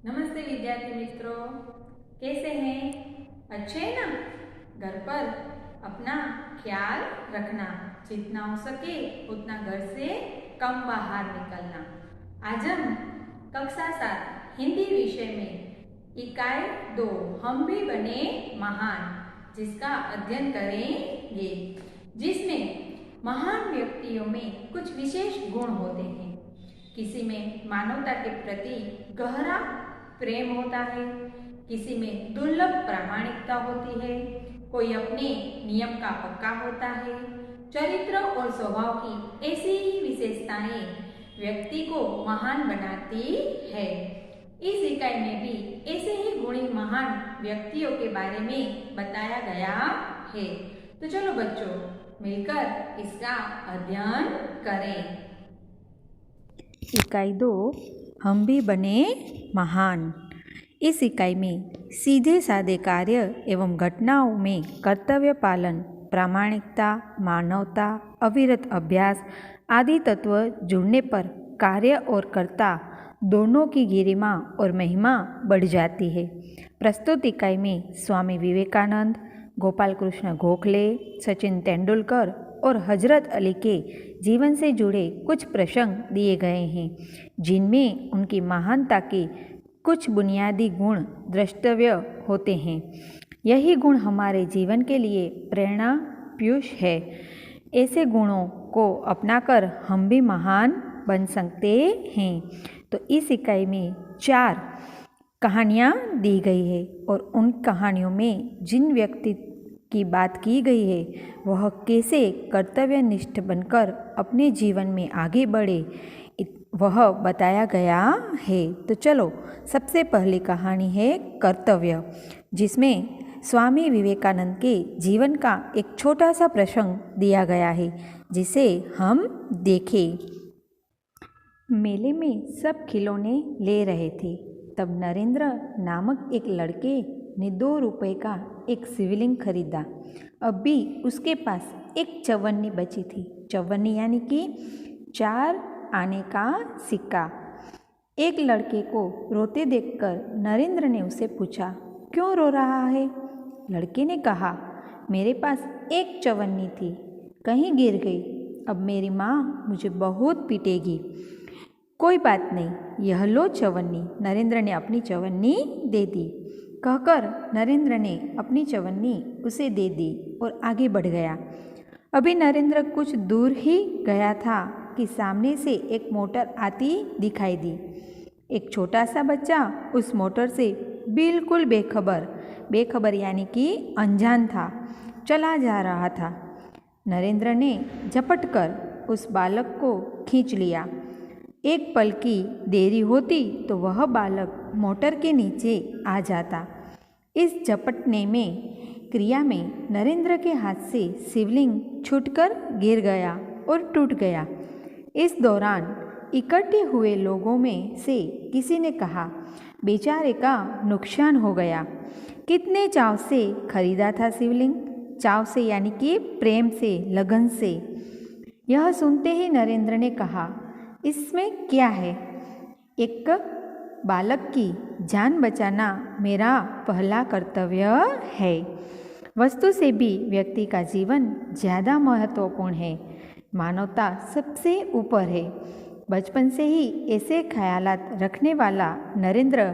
नमस्ते विद्यार्थी मित्रों, कैसे हैं? अच्छे हैं ना? घर पर अपना ख्याल रखना, जितना हो सके उतना घर से कम बाहर निकलना। आज हम कक्षा 7 हिंदी विषय में इकाई 2 हम भी बने महान, जिसका अध्ययन करेंगे, जिसमें महान व्यक्तियों में कुछ विशेष गुण होते हैं। किसी में मानवता के प्रति गहरा प्रेम होता है, किसी में दुर्लभ प्रामाणिकता होती है, कोई अपने नियम का पक्का होता है। चरित्र और स्वभाव की ऐसी ही विशेषताएं व्यक्ति को महान बनाती है। इस इकाई में भी ऐसे ही गुणी महान व्यक्तियों के बारे में बताया गया है। तो चलो बच्चों, मिलकर इसका अध्ययन करें। इकाई 2 हम भी बने महान। इस इकाई में सीधे साधे कार्य एवं घटनाओं में कर्तव्य पालन, प्रामाणिकता, मानवता, अविरत अभ्यास आदि तत्व जुड़ने पर कार्य और कर्ता दोनों की गरिमा और महिमा बढ़ जाती है। प्रस्तुत इकाई में स्वामी विवेकानंद, गोपाल कृष्ण गोखले, सचिन तेंदुलकर और हजरत अली के जीवन से जुड़े कुछ प्रसंग दिए गए हैं, जिनमें उनकी महानता के कुछ बुनियादी गुण द्रष्टव्य होते हैं। यही गुण हमारे जीवन के लिए प्रेरणा पीयूष है। ऐसे गुणों को अपनाकर हम भी महान बन सकते हैं। तो इस इकाई में 4 कहानियाँ दी गई है और उन कहानियों में जिन व्यक्ति की बात की गई है वह कैसे कर्तव्यनिष्ठ बनकर अपने जीवन में आगे बढ़े, वह बताया गया है। तो चलो, सबसे पहली कहानी है कर्तव्य, जिसमें स्वामी विवेकानंद के जीवन का एक छोटा सा प्रसंग दिया गया है, जिसे हम देखें। मेले में सब खिलौने ले रहे थे, तब नरेंद्र नामक एक लड़के ने 2 रुपए का एक शिवलिंग खरीदा। अब भी उसके पास एक चवन्नी बची थी। चवन्नी यानी कि 4 आने का सिक्का। एक लड़के को रोते देखकर नरेंद्र ने उसे पूछा, क्यों रो रहा है? लड़के ने कहा, मेरे पास एक चवन्नी थी, कहीं गिर गई। अब मेरी माँ मुझे बहुत पीटेगी। कोई बात नहीं, यह लो चवन्नी। नरेंद्र ने अपनी चवन्नी दे दी। कहकर नरेंद्र ने अपनी चवन्नी उसे दे दी और आगे बढ़ गया। अभी नरेंद्र कुछ दूर ही गया था कि सामने से एक मोटर आती दिखाई दी। एक छोटा सा बच्चा उस मोटर से बिल्कुल बेखबर यानी कि अनजान था, चला जा रहा था। नरेंद्र ने झपट कर उस बालक को खींच लिया। एक पल की देरी होती तो वह बालक मोटर के नीचे आ जाता। इस झपटने में क्रिया में नरेंद्र के हाथ से शिवलिंग छूटकर गिर गया और टूट गया। इस दौरान इकट्ठे हुए लोगों में से किसी ने कहा, बेचारे का नुकसान हो गया। कितने चाव से खरीदा था शिवलिंग। चाव से यानी कि प्रेम से, लगन से। यह सुनते ही नरेंद्र ने कहा, इसमें क्या है? एक बालक की जान बचाना मेरा पहला कर्तव्य है। वस्तु से भी व्यक्ति का जीवन ज़्यादा महत्वपूर्ण है। मानवता सबसे ऊपर है। बचपन से ही ऐसे ख्यालात रखने वाला नरेंद्र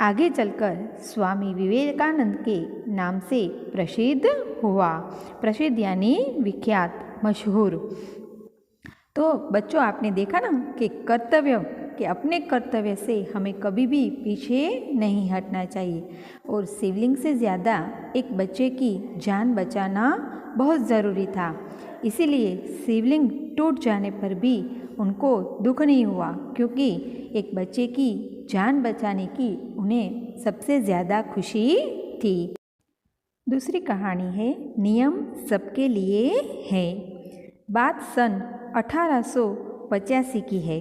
आगे चलकर स्वामी विवेकानंद के नाम से प्रसिद्ध हुआ। प्रसिद्ध यानी विख्यात, मशहूर। तो बच्चों, आपने देखा ना कि कर्तव्य, कि अपने कर्तव्य से हमें कभी भी पीछे नहीं हटना चाहिए। और शिवलिंग से ज़्यादा एक बच्चे की जान बचाना बहुत ज़रूरी था। इसीलिए शिवलिंग टूट जाने पर भी उनको दुख नहीं हुआ, क्योंकि एक बच्चे की जान बचाने की उन्हें सबसे ज़्यादा खुशी थी। दूसरी कहानी है नियम सबके लिए है। बात सन 1885 की है।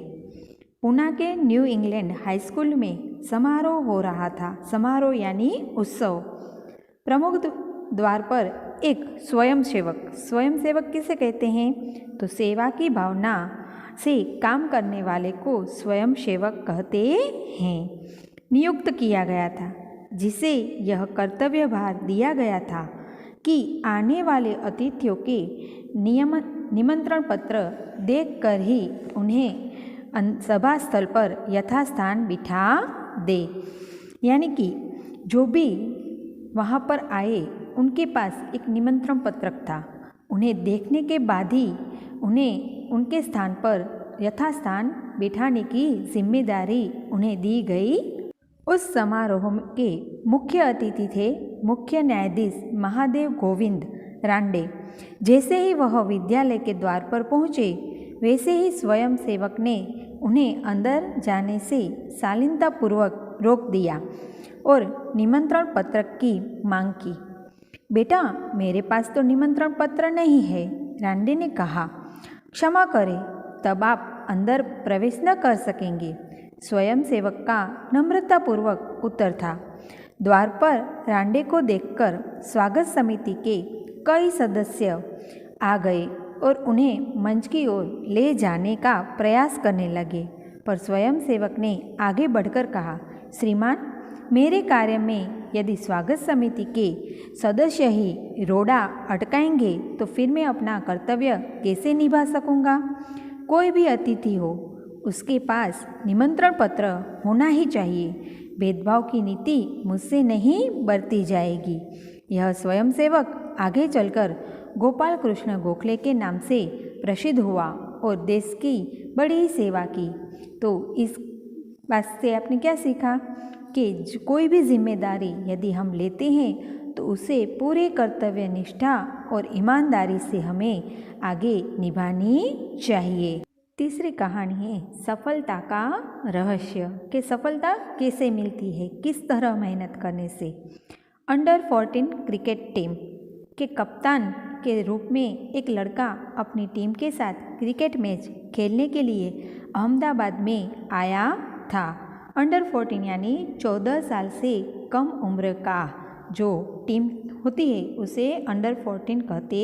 पूना के न्यू इंग्लैंड हाई स्कूल में समारोह हो रहा था। समारोह यानी उत्सव। प्रमुख द्वार पर एक स्वयंसेवक किसे कहते हैं? तो सेवा की भावना से काम करने वाले को स्वयंसेवक कहते हैं। नियुक्त किया गया था, जिसे यह कर्तव्य भार दिया गया था कि आने वाले अतिथियों के निमंत्रण पत्र देखकर ही उन्हें सभा स्थल पर यथास्थान बिठा दे। यानी कि जो भी वहाँ पर आए उनके पास एक निमंत्रण पत्रक था, उन्हें देखने के बाद ही उन्हें उनके स्थान पर यथास्थान बिठाने की जिम्मेदारी उन्हें दी गई। उस समारोह के मुख्य अतिथि थे मुख्य न्यायाधीश महादेव गोविंद रांडे। जैसे ही वह विद्यालय के द्वार पर पहुँचे, वैसे ही स्वयं सेवक ने उन्हें अंदर जाने से शालीनतापूर्वक रोक दिया और निमंत्रण पत्रक की मांग की। बेटा, मेरे पास तो निमंत्रण पत्र नहीं है, रांडे ने कहा। क्षमा करें, तब आप अंदर प्रवेश न कर सकेंगे, स्वयं सेवक का नम्रतापूर्वक उत्तर था। द्वार पर रांडे को देखकर स्वागत समिति के कई सदस्य आ गए और उन्हें मंच की ओर ले जाने का प्रयास करने लगे, पर स्वयं सेवक ने आगे बढ़कर कहा, श्रीमान, मेरे कार्य में यदि स्वागत समिति के सदस्य ही रोड़ा अटकाएंगे तो फिर मैं अपना कर्तव्य कैसे निभा सकूंगा। कोई भी अतिथि हो, उसके पास निमंत्रण पत्र होना ही चाहिए। भेदभाव की नीति मुझसे नहीं बरती जाएगी। यह स्वयंसेवक आगे चलकर गोपाल कृष्ण गोखले के नाम से प्रसिद्ध हुआ और देश की बड़ी सेवा की। तो इस बात से आपने क्या सीखा कि कोई भी जिम्मेदारी यदि हम लेते हैं तो उसे पूरे कर्तव्य निष्ठा और ईमानदारी से हमें आगे निभानी चाहिए। तीसरी कहानी है सफलता का रहस्य, कि सफलता कैसे मिलती है, किस तरह मेहनत करने से। अंडर 14 क्रिकेट टीम के कप्तान के रूप में एक लड़का अपनी टीम के साथ क्रिकेट मैच खेलने के लिए अहमदाबाद में आया था। अंडर 14 यानी 14 साल से कम उम्र का जो टीम होती है उसे अंडर 14 कहते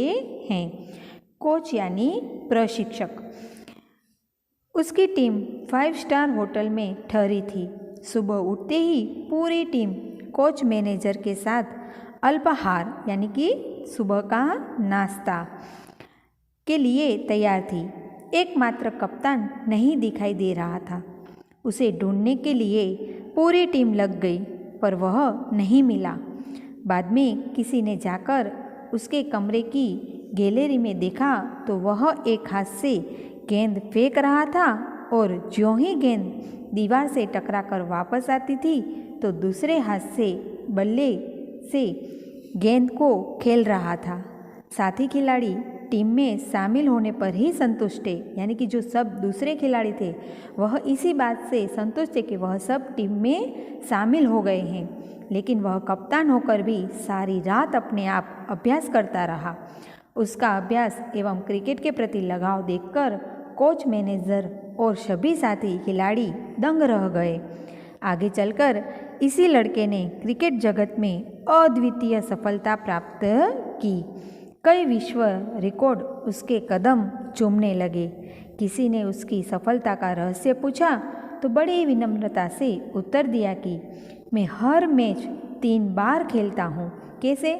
हैं। कोच यानी प्रशिक्षक। उसकी टीम 5 स्टार होटल में ठहरी थी। सुबह उठते ही पूरी टीम कोच मैनेजर के साथ अल्पाहार यानी कि सुबह का नाश्ता के लिए तैयार थी। एकमात्र कप्तान नहीं दिखाई दे रहा था। उसे ढूंढने के लिए पूरी टीम लग गई, पर वह नहीं मिला। बाद में किसी ने जाकर उसके कमरे की गैलरी में देखा तो वह एक हाथ से गेंद फेंक रहा था और ज्यों ही गेंद दीवार से टकराकर वापस आती थी तो दूसरे हाथ से बल्ले से गेंद को खेल रहा था। साथी खिलाड़ी टीम में शामिल होने पर ही संतुष्ट थे, यानी कि जो सब दूसरे खिलाड़ी थे वह इसी बात से संतुष्ट थे कि वह सब टीम में शामिल हो गए हैं। लेकिन वह कप्तान होकर भी सारी रात अपने आप अभ्यास करता रहा। उसका अभ्यास एवं क्रिकेट के प्रति लगाव देखकर कोच, मैनेजर और सभी साथी खिलाड़ी दंग रह गए। आगे चलकर इसी लड़के ने क्रिकेट जगत में अद्वितीय सफलता प्राप्त की। कई विश्व रिकॉर्ड उसके कदम चूमने लगे। किसी ने उसकी सफलता का रहस्य पूछा तो बड़ी विनम्रता से उत्तर दिया कि मैं हर मैच 3 बार खेलता हूँ। कैसे?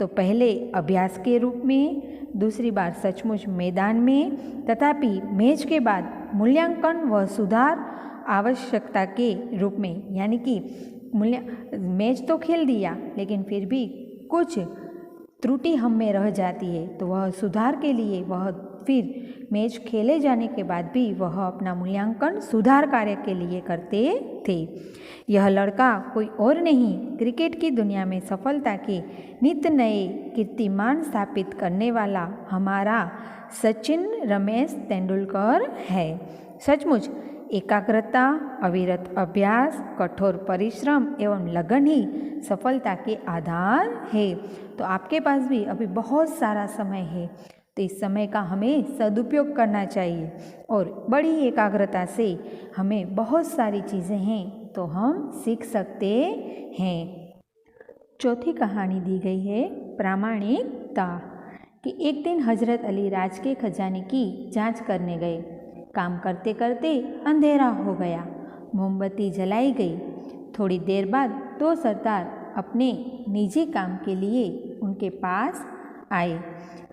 तो पहले अभ्यास के रूप में, दूसरी बार सचमुच मैदान में, तथापि मैच के बाद मूल्यांकन व सुधार आवश्यकता के रूप में। यानी कि मैच तो खेल दिया लेकिन फिर भी कुछ त्रुटि हम में रह जाती है तो वह सुधार के लिए वह फिर मैच खेले जाने के बाद भी वह अपना मूल्यांकन सुधार कार्य के लिए करते थे। यह लड़का कोई और नहीं, क्रिकेट की दुनिया में सफलता के नित्य नए कीर्तिमान स्थापित करने वाला हमारा सचिन रमेश तेंदुलकर है। सचमुच एकाग्रता, अविरत अभ्यास, कठोर परिश्रम एवं लगन ही सफलता के आधार है। तो आपके पास भी अभी बहुत सारा समय है, तो इस समय का हमें सदुपयोग करना चाहिए और बड़ी एकाग्रता से हमें बहुत सारी चीज़ें हैं तो हम सीख सकते हैं। चौथी कहानी दी गई है प्रामाणिकता, कि एक दिन हजरत अली राज के खजाने की जांच करने गए। काम करते करते अंधेरा हो गया। मोमबत्ती जलाई गई। थोड़ी देर बाद दो सरदार अपने निजी काम के लिए उनके पास आए।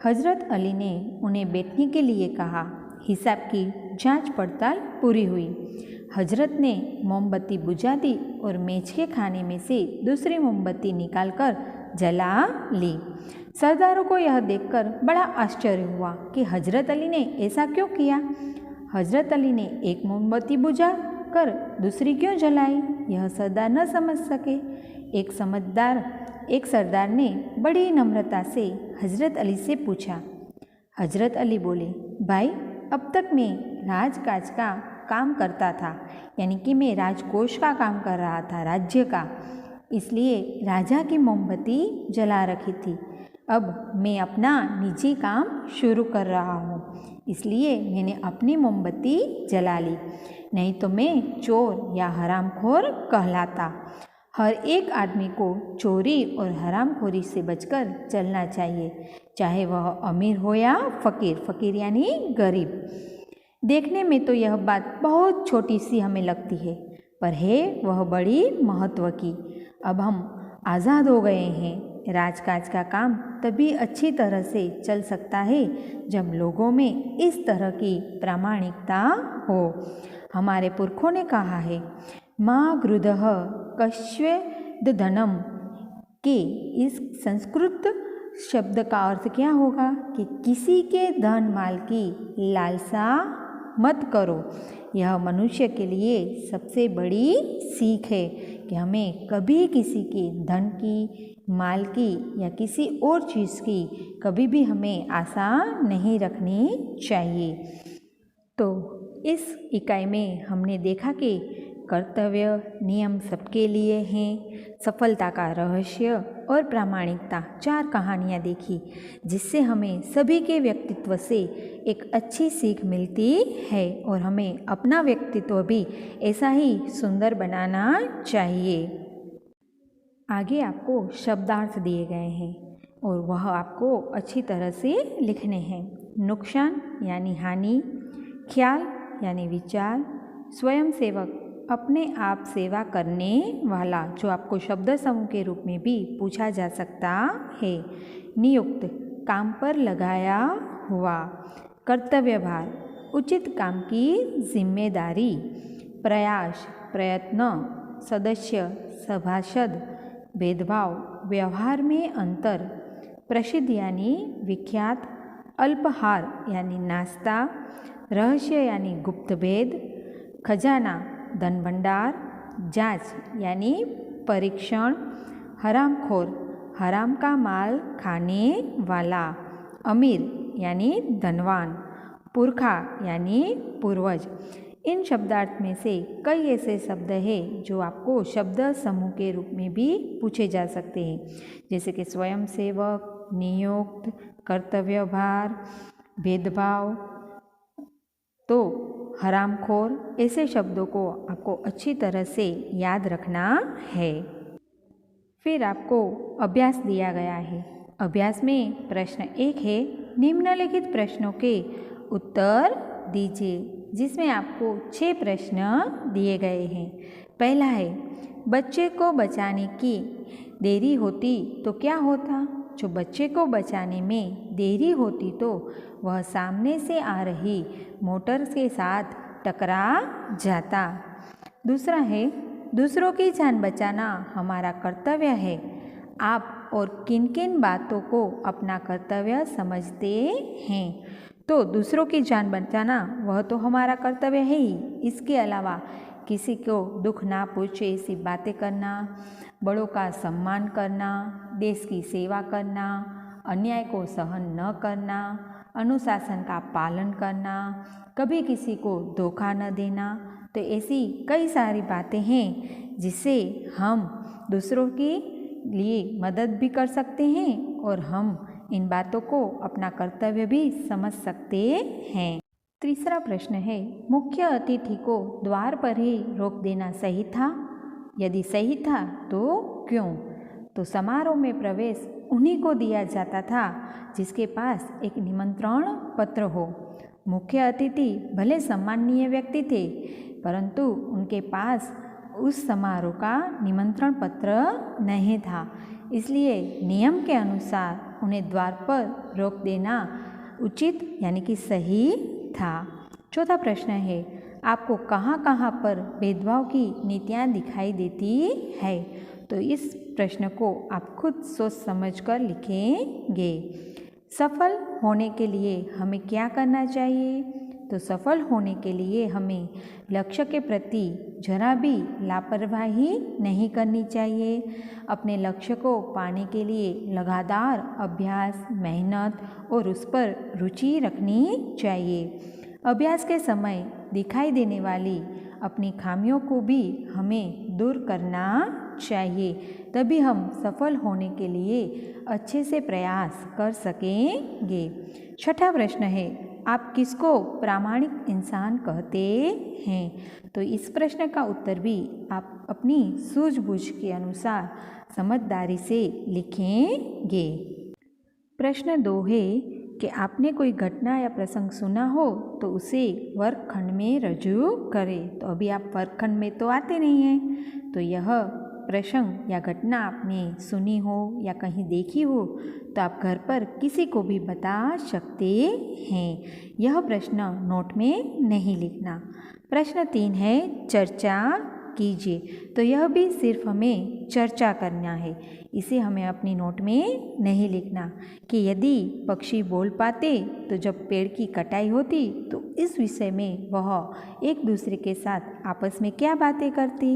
हजरत अली ने उन्हें बैठने के लिए कहा। हिसाब की जांच पड़ताल पूरी हुई। हजरत ने मोमबत्ती बुझा दी और मेज के खाने में से दूसरी मोमबत्ती निकालकर जला ली। सरदारों को यह देखकर बड़ा आश्चर्य हुआ कि हजरत अली ने ऐसा क्यों किया। हजरत अली ने एक मोमबत्ती बुझा कर दूसरी क्यों जलाई, यह सरदार न समझ सके। एक सरदार ने बड़ी नम्रता से हजरत अली से पूछा। हजरत अली बोले, भाई, अब तक मैं राजकाज का काम करता था, यानी कि मैं राजकोष का काम कर रहा था, राज्य का, इसलिए राजा की मोमबत्ती जला रखी थी। अब मैं अपना निजी काम शुरू कर रहा हूँ, इसलिए मैंने अपनी मोमबत्ती जला ली, नहीं तो मैं चोर या हरामखोर कहलाता। हर एक आदमी को चोरी और हरामखोरी से बचकर चलना चाहिए, चाहे वह अमीर हो या फ़कीर, फ़कीर यानी गरीब। देखने में तो यह बात बहुत छोटी सी हमें लगती है, पर है वह बड़ी महत्व की। अब हम आज़ाद हो गए हैं। राजकाज का काम तभी अच्छी तरह से चल सकता है जब लोगों में इस तरह की प्रामाणिकता हो। हमारे पुरखों ने कहा है, माँ गृदः कश्वेदधनम, के इस संस्कृत शब्द का अर्थ क्या होगा कि किसी के धन माल की लालसा मत करो। यह मनुष्य के लिए सबसे बड़ी सीख है कि हमें कभी किसी के धन की, माल की या किसी और चीज़ की कभी भी हमें आशा नहीं रखनी चाहिए। तो इस इकाई में हमने देखा कि कर्तव्य नियम सबके लिए हैं, सफलता का रहस्य और प्रामाणिकता, 4 कहानियाँ देखी, जिससे हमें सभी के व्यक्तित्व से एक अच्छी सीख मिलती है और हमें अपना व्यक्तित्व भी ऐसा ही सुंदर बनाना चाहिए। आगे आपको शब्दार्थ दिए गए हैं और वह आपको अच्छी तरह से लिखने हैं। नुकसान यानी हानि, ख्याल यानी विचार, स्वयंसेवक अपने आप सेवा करने वाला, जो आपको शब्द समूह के रूप में भी पूछा जा सकता है। नियुक्त काम पर लगाया हुआ, कर्तव्य भार उचित काम की जिम्मेदारी, प्रयास प्रयत्न, सदस्य सभासद, भेदभाव व्यवहार में अंतर, प्रसिद्ध यानी विख्यात, अल्पहार यानी नाश्ता, रहस्य यानी गुप्त भेद, खजाना धन भंडार, जांच यानी परीक्षण, हरामखोर हराम का माल खाने वाला, अमीर यानी धनवान, पुरखा यानी पूर्वज। इन शब्दार्थ में से कई ऐसे शब्द हैं जो आपको शब्द समूह के रूप में भी पूछे जा सकते हैं, जैसे कि स्वयंसेवक, नियुक्त, कर्तव्य भार, भेदभाव, तो हरामखोर, ऐसे शब्दों को आपको अच्छी तरह से याद रखना है। फिर आपको अभ्यास दिया गया है। अभ्यास में प्रश्न 1 है, निम्नलिखित प्रश्नों के उत्तर दीजिए, जिसमें आपको 6 प्रश्न दिए गए हैं। पहला है, बच्चे को बचाने की देरी होती तो क्या होता? जो बच्चे को बचाने में देरी होती तो वह सामने से आ रही मोटर के साथ टकरा जाता। दूसरा है, दूसरों की जान बचाना हमारा कर्तव्य है। आप और किन किन बातों को अपना कर्तव्य समझते हैं? तो दूसरों की जान बचाना वह तो हमारा कर्तव्य है ही। इसके अलावा किसी को दुख ना पहुँचे ऐसी बातें करना, बड़ों का सम्मान करना, देश की सेवा करना, अन्याय को सहन न करना, अनुशासन का पालन करना, कभी किसी को धोखा न देना, तो ऐसी कई सारी बातें हैं जिससे हम दूसरों के लिए मदद भी कर सकते हैं और हम इन बातों को अपना कर्तव्य भी समझ सकते हैं। तीसरा प्रश्न है, मुख्य अतिथि को द्वार पर ही रोक देना सही था? यदि सही था तो क्यों? तो समारोह में प्रवेश उन्हीं को दिया जाता था जिसके पास एक निमंत्रण पत्र हो। मुख्य अतिथि भले सम्माननीय व्यक्ति थे, परंतु उनके पास उस समारोह का निमंत्रण पत्र नहीं था, इसलिए नियम के अनुसार उन्हें द्वार पर रोक देना उचित यानी कि सही था। चौथा प्रश्न है, आपको कहाँ कहाँ पर भेदभाव की नीतियाँ दिखाई देती है? तो इस प्रश्न को आप खुद सोच समझ कर लिखेंगे। सफल होने के लिए हमें क्या करना चाहिए? तो सफल होने के लिए हमें लक्ष्य के प्रति जरा भी लापरवाही नहीं करनी चाहिए। अपने लक्ष्य को पाने के लिए लगातार अभ्यास, मेहनत और उस पर रुचि रखनी चाहिए। अभ्यास के समय दिखाई देने वाली अपनी खामियों को भी हमें दूर करना चाहिए, तभी हम सफल होने के लिए अच्छे से प्रयास कर सकेंगे। छठा प्रश्न है, आप किसको प्रामाणिक इंसान कहते हैं? तो इस प्रश्न का उत्तर भी आप अपनी सूझबूझ के अनुसार समझदारी से लिखेंगे। प्रश्न 2 है कि आपने कोई घटना या प्रसंग सुना हो तो उसे वर्गखंड में रजू करें। तो अभी आप वर्गखंड में तो आते नहीं हैं, तो यह प्रसंग या घटना आपने सुनी हो या कहीं देखी हो तो आप घर पर किसी को भी बता सकते हैं। यह प्रश्न नोट में नहीं लिखना। प्रश्न 3 है, चर्चा कीजिए। तो यह भी सिर्फ हमें चर्चा करना है, इसे हमें अपनी नोट में नहीं लिखना कि यदि पक्षी बोल पाते तो जब पेड़ की कटाई होती तो इस विषय में वह एक दूसरे के साथ आपस में क्या बातें करती।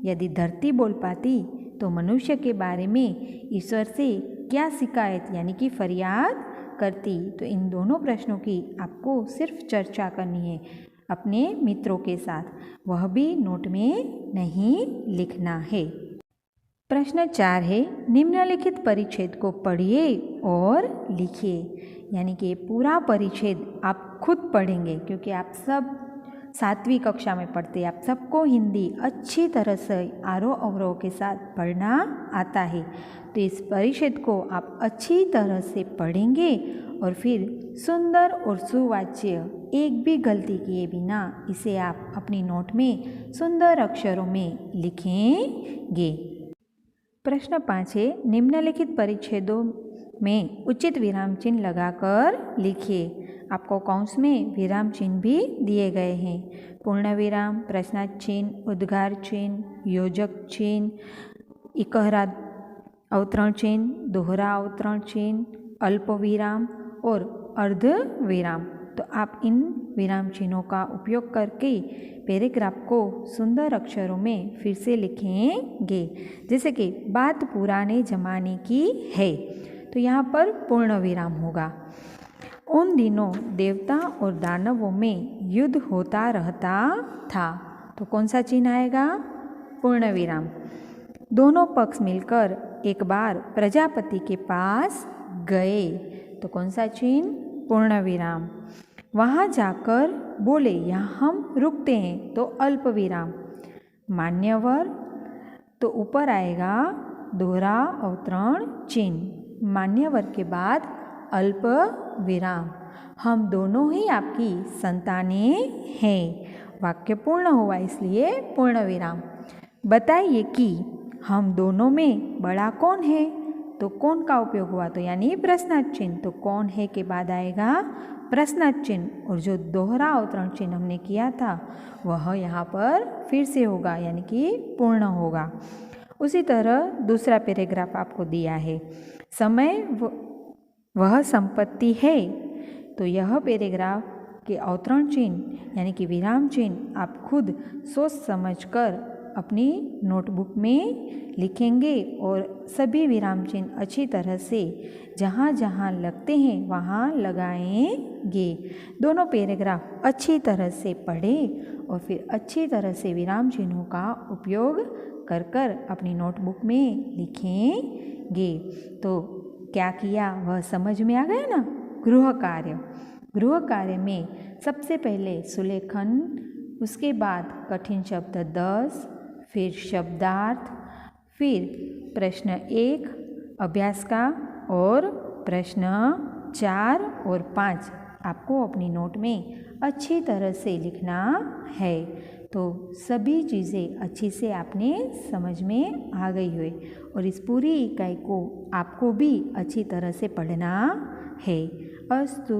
यदि धरती बोल पाती तो मनुष्य के बारे में ईश्वर से क्या शिकायत यानी कि फरियाद करती। तो इन दोनों प्रश्नों की आपको सिर्फ चर्चा करनी है अपने मित्रों के साथ, वह भी नोट में नहीं लिखना है। प्रश्न 4 है, निम्नलिखित परिच्छेद को पढ़िए और लिखिए। यानी कि पूरा परिच्छेद आप खुद पढ़ेंगे क्योंकि आप सब 7वीं कक्षा में पढ़ते हैं, आप सबको हिंदी अच्छी तरह से आरोह अवरोह के साथ पढ़ना आता है। तो इस परिच्छेद को आप अच्छी तरह से पढ़ेंगे और फिर सुंदर और सुवाच्य एक भी गलती किए बिना इसे आप अपनी नोट में सुंदर अक्षरों में लिखेंगे। प्रश्न 5 है, निम्नलिखित परिच्छेदों में उचित विराम चिन्ह लगाकर लिखिए। आपको कौंस में विराम चिन्ह भी दिए गए हैं। पूर्ण विराम, प्रश्नार्थ चिन्ह, उद्गार चिन्ह, योजक चिन्ह, इकहरा अवतरण चिन्ह, दोहरा अवतरण चिन्ह, अल्प विराम और अर्ध विराम। तो आप इन विराम चिन्हों का उपयोग करके पैराग्राफ को सुंदर अक्षरों में फिर से लिखेंगे। जैसे कि बात पुराने जमाने की है, तो यहाँ पर पूर्ण विराम होगा। उन दिनों देवता और दानवों में युद्ध होता रहता था। तो कौन सा चिन्ह आएगा? पूर्ण विराम। दोनों पक्ष मिलकर एक बार प्रजापति के पास गए। तो कौन सा चिन्ह? पूर्ण विराम। वहाँ जाकर बोले यहाँ हम रुकते हैं। तो अल्प विराम। मान्यवर, तो ऊपर आएगा दोहरा अवतरण चिन्ह। मान्यवर के बाद अल्प विराम। हम दोनों ही आपकी संतानें हैं। वाक्य पूर्ण हुआ इसलिए पूर्ण विराम। बताइए कि हम दोनों में बड़ा कौन है? तो कौन का उपयोग हुआ? तो यानी प्रश्नार्थ चिन्ह। तो कौन है के बाद आएगा प्रश्नार्थ चिन्ह, और जो दोहरा अवतरण चिन्ह हमने किया था वह यहाँ पर फिर से होगा यानी कि पूर्ण होगा। उसी तरह दूसरा पैराग्राफ आपको दिया है, समय वह संपत्ति है। तो यह पैराग्राफ के अवतरण चिन्ह यानी कि विराम चिन्ह आप खुद सोच समझकर अपनी नोटबुक में लिखेंगे और सभी विराम चिन्ह अच्छी तरह से जहाँ जहाँ लगते हैं वहाँ लगाएंगे। दोनों पैराग्राफ अच्छी तरह से पढ़ें और फिर अच्छी तरह से विराम चिन्हों का उपयोग कर कर अपनी नोटबुक में लिखेंगे। तो क्या किया वह समझ में आ गया ना? गृह कार्य। गृह कार्य में सबसे पहले सुलेखन, उसके बाद कठिन शब्द 10, फिर शब्दार्थ, फिर प्रश्न 1 अभ्यास का और प्रश्न 4 और 5 आपको अपनी नोट में अच्छी तरह से लिखना है। तो सभी चीज़ें अच्छी से आपने समझ में आ गई हुई और इस पूरी इकाई को आपको भी अच्छी तरह से पढ़ना है। अस्तु।